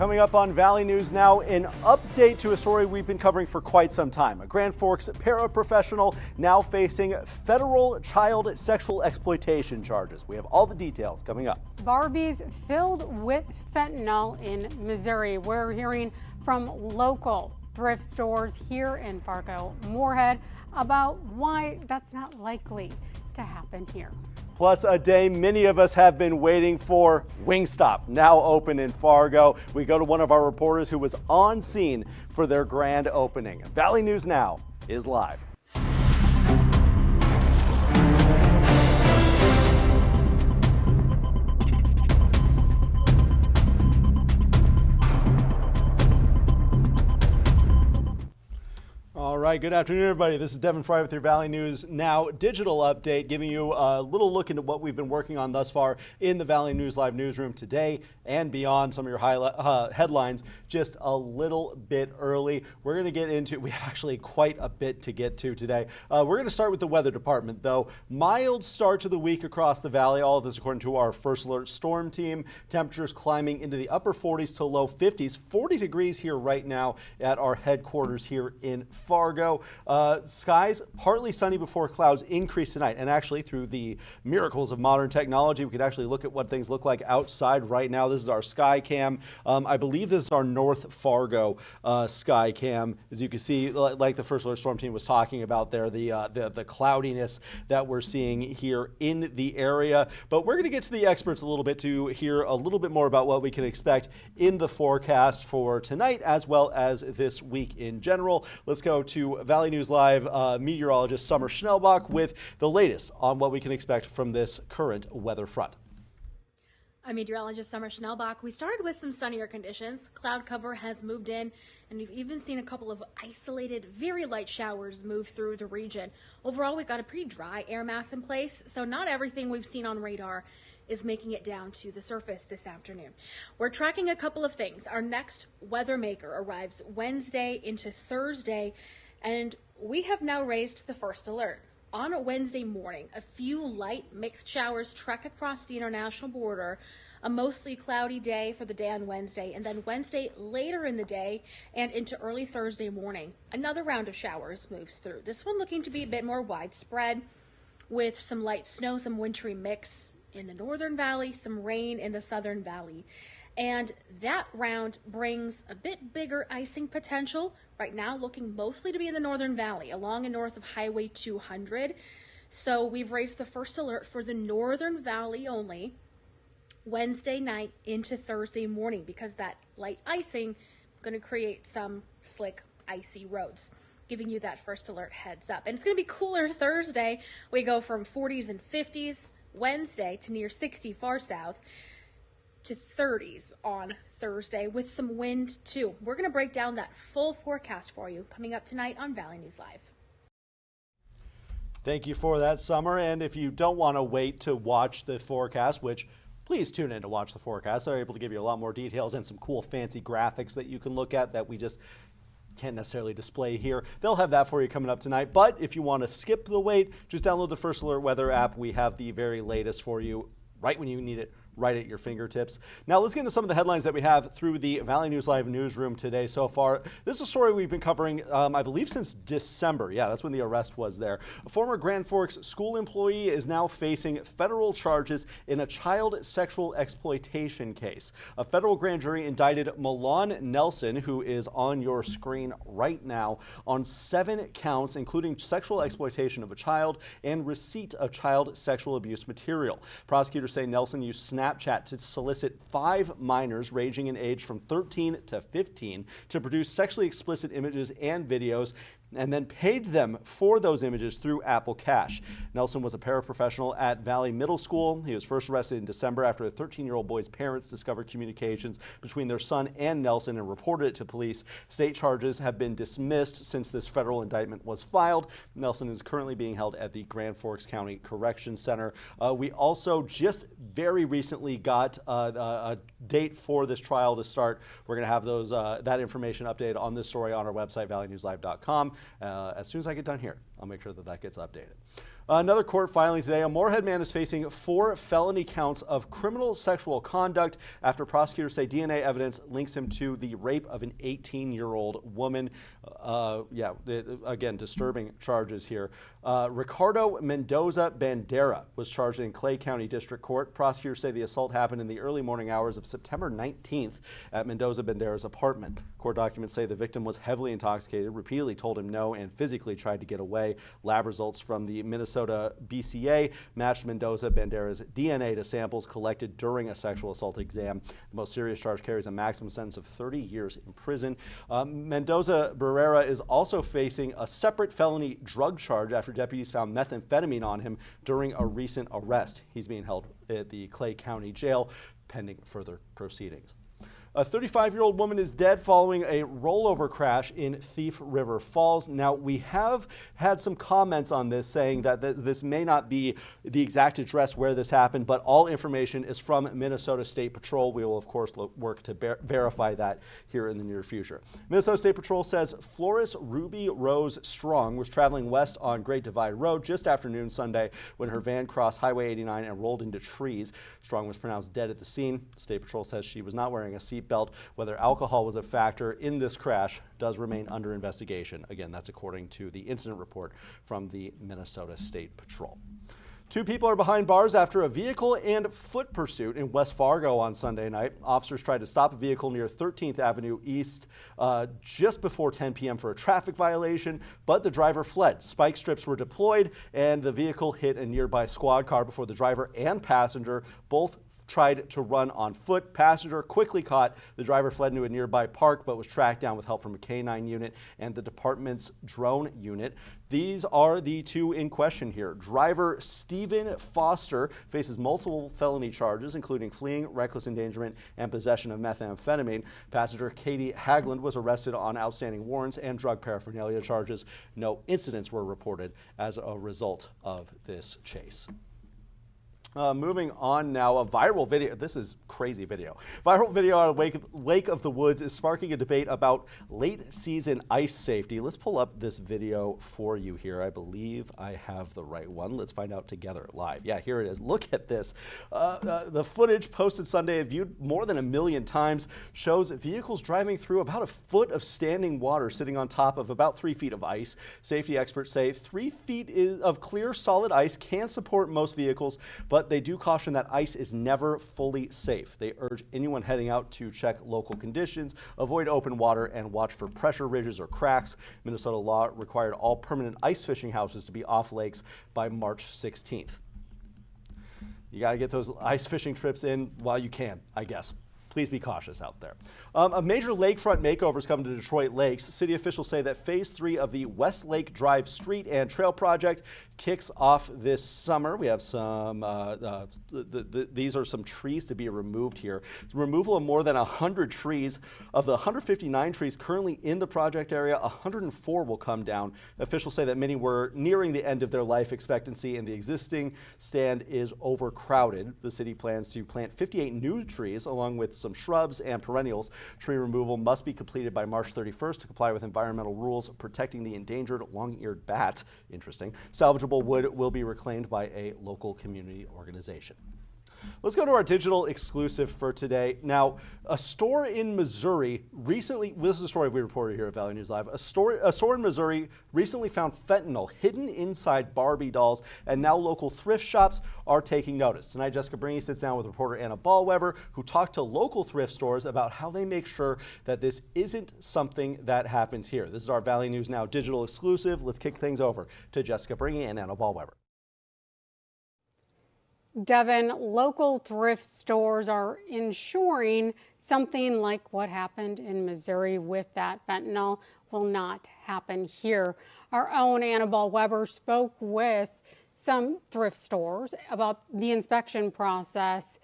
Coming up on Valley News Now, an update to a story we've been covering for quite some time. A Grand Forks paraprofessional now facing federal child sexual exploitation charges. We have all the details coming up. Barbies filled with fentanyl in Missouri. We're hearing from local thrift stores here in Fargo, Moorhead, about why that's not likely to happen here. Plus, a day many of us have been waiting for. Wingstop, now open in Fargo. We go to one of our reporters who was on scene for their grand opening. Valley News Now is live. All right, good afternoon, everybody. This is Devin Fry with your Valley News Now digital update, giving you a little look into what we've been working on thus far in the Valley News Live newsroom today and beyond. Some of your headlines just a little bit early. We're going to get into, we have actually quite a bit to get to today. We're going to start with the weather department, though. Mild start to the week across the valley. All of this according to our first alert storm team. Temperatures climbing into the upper 40s to low 50s. 40 degrees here right now at our headquarters here in Fargo. Skies partly sunny before clouds increase tonight. And actually, through the miracles of modern technology, we could actually look at what things look like outside right now. This is our sky cam. I believe this is our North Fargo sky cam. As you can see, like the first alert storm team was talking about there, the cloudiness that we're seeing here in the area. But we're going to get to the experts a little bit to hear a little bit more about what we can expect in the forecast for tonight as well as this week in general. Let's go to Valley News Live meteorologist Summer Schnellbach with the latest on what we can expect from this current weather front. I'm meteorologist Summer Schnellbach. We started with some sunnier conditions. Cloud cover has moved in, and we've even seen a couple of isolated, very light showers move through the region. Overall, we've got a pretty dry air mass in place, so not everything we've seen on radar is making it down to the surface this afternoon. We're tracking a couple of things. Our next weather maker arrives Wednesday into Thursday, and we have now raised the first alert. On a Wednesday morning, a few light mixed showers trek across the international border, a mostly cloudy day for the day on Wednesday, and then Wednesday later in the day and into early Thursday morning, another round of showers moves through. This one looking to be a bit more widespread with some light snow, some wintry mix in the northern valley, some rain in the southern valley. And that round brings a bit bigger icing potential. Right now looking mostly to be in the northern valley, along and north of Highway 200. So we've raised the first alert for the northern valley only Wednesday night into Thursday morning, because that light icing going to create some slick, icy roads. Giving you that first alert heads up. And it's going to be cooler Thursday. We go from 40s and 50s Wednesday to near 60 far south to 30s on Thursday with some wind too. We're going to break down that full forecast for you coming up tonight on Valley News Live. Thank you for that, Summer. And if you don't want to wait to watch the forecast, which please tune in to watch the forecast. They're able to give you a lot more details and some cool fancy graphics that you can look at that we just can't necessarily display here. They'll have that for you coming up tonight. But if you want to skip the wait, just download the First Alert Weather app. We have the very latest for you right when you need it, right at your fingertips. Now let's get into some of the headlines that we have through the Valley News Live newsroom today so far. This is a story we've been covering, I believe, since December. Yeah, that's when the arrest was there. A former Grand Forks school employee is now facing federal charges in a child sexual exploitation case. A federal grand jury indicted Milan Nelson, who is on your screen right now, on 7 counts, including sexual exploitation of a child and receipt of child sexual abuse material. Prosecutors say Nelson used Snapchat to solicit 5 minors ranging in age from 13 to 15 to produce sexually explicit images and videos, and then paid them for those images through Apple Cash. Nelson was a paraprofessional at Valley Middle School. He was first arrested in December after a 13-year-old boy's parents discovered communications between their son and Nelson and reported it to police. State charges have been dismissed since this federal indictment was filed. Nelson is currently being held at the Grand Forks County Correction Center. We also just very recently got a date for this trial to start. We're going to have those that information updated on this story on our website, valleynewslive.com. As soon as I get done here, I'll make sure that that gets updated. Another court filing today. A Moorhead man is facing 4 felony counts of criminal sexual conduct after prosecutors say DNA evidence links him to the rape of an 18-year-old woman. Again, disturbing charges here. Ricardo Mendoza Bandera was charged in Clay County District Court. Prosecutors say the assault happened in the early morning hours of September 19th at Mendoza Bandera's apartment. Court documents say the victim was heavily intoxicated, repeatedly told him no, and physically tried to get away. Lab results from the Minnesota BCA matched Mendoza Bandera's DNA to samples collected during a sexual assault exam. The most serious charge carries a maximum sentence of 30 years in prison. Mendoza Barrera is also facing a separate felony drug charge after deputies found methamphetamine on him during a recent arrest. He's being held at the Clay County Jail pending further proceedings. A 35-year-old woman is dead following a rollover crash in Thief River Falls. Now, we have had some comments on this saying that this may not be the exact address where this happened, but all information is from Minnesota State Patrol. We will, of course, work to verify that here in the near future. Minnesota State Patrol says Florist Ruby Rose Strong was traveling west on Great Divide Road just after noon Sunday when her van crossed Highway 89 and rolled into trees. Strong was pronounced dead at the scene. State Patrol says she was not wearing a seatbelt. Whether alcohol was a factor in this crash does remain under investigation. Again, that's according to the incident report from the Minnesota State Patrol. 2 people are behind bars after a vehicle and foot pursuit in West Fargo on Sunday night. Officers tried to stop a vehicle near 13th Avenue East just before 10 p.m. for a traffic violation, but the driver fled. Spike strips were deployed and the vehicle hit a nearby squad car before the driver and passenger both tried to run on foot. Passenger quickly caught. The driver fled into a nearby park but was tracked down with help from a K-9 unit and the department's drone unit. These are the 2 in question here. Driver Stephen Foster faces multiple felony charges, including fleeing, reckless endangerment, and possession of methamphetamine. Passenger Katie Hagland was arrested on outstanding warrants and drug paraphernalia charges. No incidents were reported as a result of this chase. Moving on now, a viral video. This is crazy video. Viral video out of Lake of the Woods is sparking a debate about late season ice safety. Let's pull up this video for you here. I believe I have the right one. Let's find out together live. Yeah, here it is. Look at this. The footage posted Sunday and viewed more than 1 million times shows vehicles driving through about a foot of standing water sitting on top of about 3 feet of ice. Safety experts say 3 feet of clear solid ice can support most vehicles, but they do caution that ice is never fully safe. They urge anyone heading out to check local conditions, avoid open water, and watch for pressure ridges or cracks. Minnesota law required all permanent ice fishing houses to be off lakes by March 16th. You got to get those ice fishing trips in while you can, I guess. Please be cautious out there. A major lakefront makeover is coming to Detroit Lakes. City officials say that Phase 3 of the West Lake Drive Street and Trail project kicks off this summer. We have some, these are some trees to be removed here. It's removal of more than 100 trees. Of the 159 trees currently in the project area, 104 will come down. Officials say that many were nearing the end of their life expectancy and the existing stand is overcrowded. The city plans to plant 58 new trees along with some shrubs and perennials. Tree removal must be completed by March 31st to comply with environmental rules protecting the endangered long-eared bat. Interesting. Salvageable wood will be reclaimed by a local community organization. Let's go to our digital exclusive for today. Now, a store in Missouri recently, this is a story we reported here at Valley News Live, a store in Missouri recently found fentanyl hidden inside Barbie dolls, and now local thrift shops are taking notice. Tonight, Jessica Bringy sits down with reporter Anna Ballweber, who talked to local thrift stores about how they make sure that this isn't something that happens here. This is our Valley News Now digital exclusive. Let's kick things over to Jessica Bringy and Anna Ballweber. Devin, local thrift stores are ensuring something like what happened in Missouri with that fentanyl will not happen here. Our own Anna Ballweber spoke with some thrift stores about the inspection process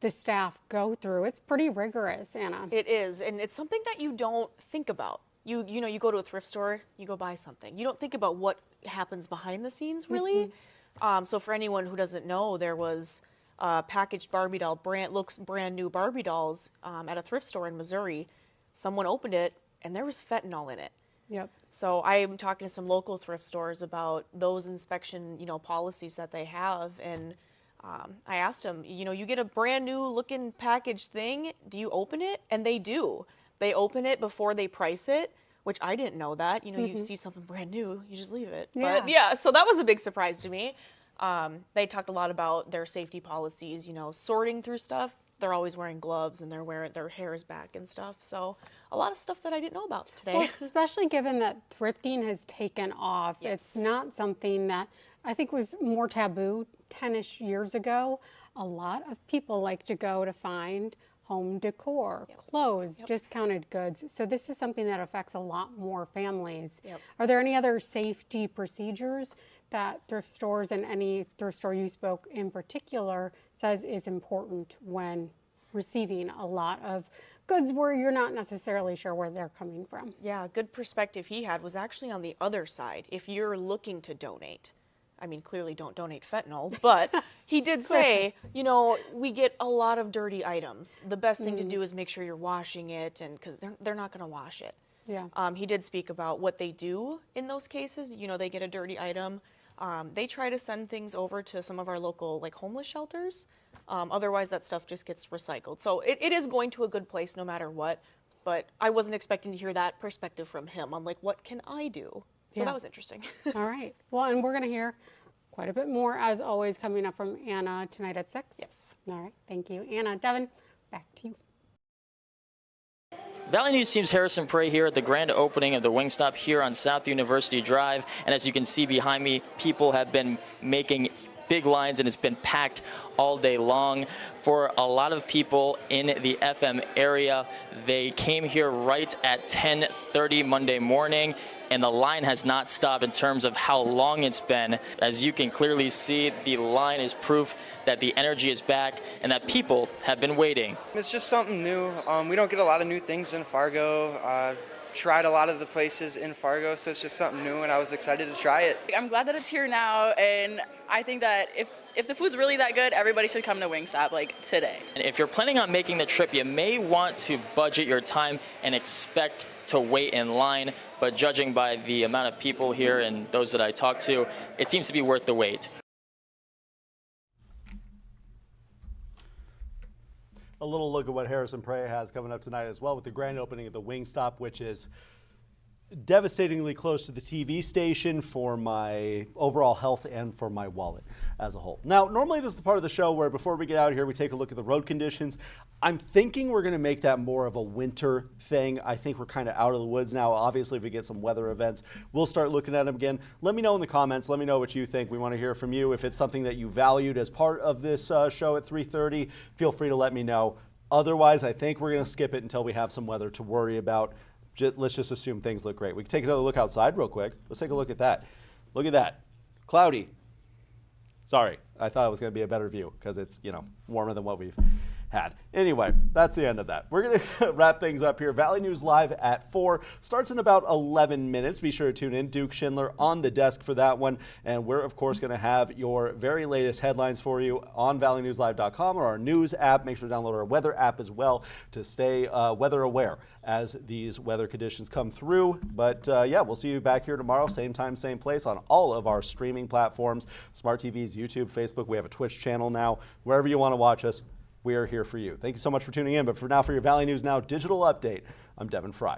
the staff go through. It's pretty rigorous, Anna. It is, and it's something that you don't think about. You know, you go to a thrift store, you go buy something. You don't think about what happens behind the scenes, really. So for anyone who doesn't know, there was packaged Barbie doll, brand new Barbie dolls at a thrift store in Missouri. Someone opened it and there was fentanyl in it. Yep. So I'm talking to some local thrift stores about those inspection, policies that they have. And I asked them, you get a brand new looking packaged thing. Do you open it? And they do. They open it before they price it, which I didn't know that. You see something brand new, you just leave it. Yeah. But yeah, so that was a big surprise to me. They talked a lot about their safety policies, sorting through stuff. They're always wearing gloves and their hair is back and stuff. So a lot of stuff that I didn't know about today. Well, especially given that thrifting has taken off. Yes. It's not something that I think was more taboo 10-ish years ago. A lot of people like to go to find home decor, clothes, discounted goods. So this is something that affects a lot more families. Yep. Are there any other safety procedures that thrift stores and any thrift store you spoke in particular says is important when receiving a lot of goods where you're not necessarily sure where they're coming from? Yeah, a good perspective he had was actually on the other side. If you're looking to donate, I mean, clearly don't donate fentanyl, but he did say, we get a lot of dirty items. The best thing to do is make sure you're washing it, and because they're not going to wash it. Yeah. He did speak about what they do in those cases. They get a dirty item. They try to send things over to some of our local homeless shelters. Otherwise, that stuff just gets recycled. So it is going to a good place no matter what. But I wasn't expecting to hear that perspective from him on what can I do? So that was interesting. All right. Well, and we're going to hear quite a bit more, as always, coming up from Anna tonight at 6. Yes. All right. Thank you, Anna. Devin, back to you. Valley News Team's Harrison Prey here at the grand opening of the Wingstop here on South University Drive. And as you can see behind me, people have been making big lines and it's been packed all day long. For a lot of people in the FM area, they came here right at 10:30 Monday morning, and the line has not stopped in terms of how long it's been. As you can clearly see, the line is proof that the energy is back and that people have been waiting. It's just something new. We don't get a lot of new things in Fargo. Tried a lot of the places in Fargo, so it's just something new, and I was excited to try it. I'm glad that it's here now, and I think that if the food's really that good, everybody should come to Wingstop today. And if you're planning on making the trip, you may want to budget your time and expect to wait in line, but judging by the amount of people here and those that I talked to, it seems to be worth the wait. A little look at what Harrison Prey has coming up tonight as well with the grand opening of the Wingstop, which is devastatingly close to the TV station for my overall health and for my wallet as a whole. Now, normally this is the part of the show where before we get out of here, we take a look at the road conditions. I'm thinking we're going to make that more of a winter thing. I think we're kind of out of the woods now. Obviously, if we get some weather events, we'll start looking at them again. Let me know in the comments. Let me know what you think. We want to hear from you. If it's something that you valued as part of this show at 3:30, feel free to let me know. Otherwise, I think we're going to skip it until we have some weather to worry about. Let's just assume things look great. We can take another look outside real quick. Let's take a look at that. Look at that. Cloudy. Sorry, I thought it was going to be a better view because it's, warmer than what we've had. Anyway, that's the end of that. We're going to wrap things up here. Valley News Live at 4 starts in about 11 minutes. Be sure to tune in. Duke Schindler on the desk for that one. And we're, of course, going to have your very latest headlines for you on valleynewslive.com or our news app. Make sure to download our weather app as well to stay weather aware as these weather conditions come through. But yeah, we'll see you back here tomorrow, same time, same place on all of our streaming platforms, smart TVs, YouTube, Facebook. We have a Twitch channel now. Wherever you want to watch us, we are here for you. Thank you so much for tuning in. But for now, for your Valley News Now digital update, I'm Devin Fry.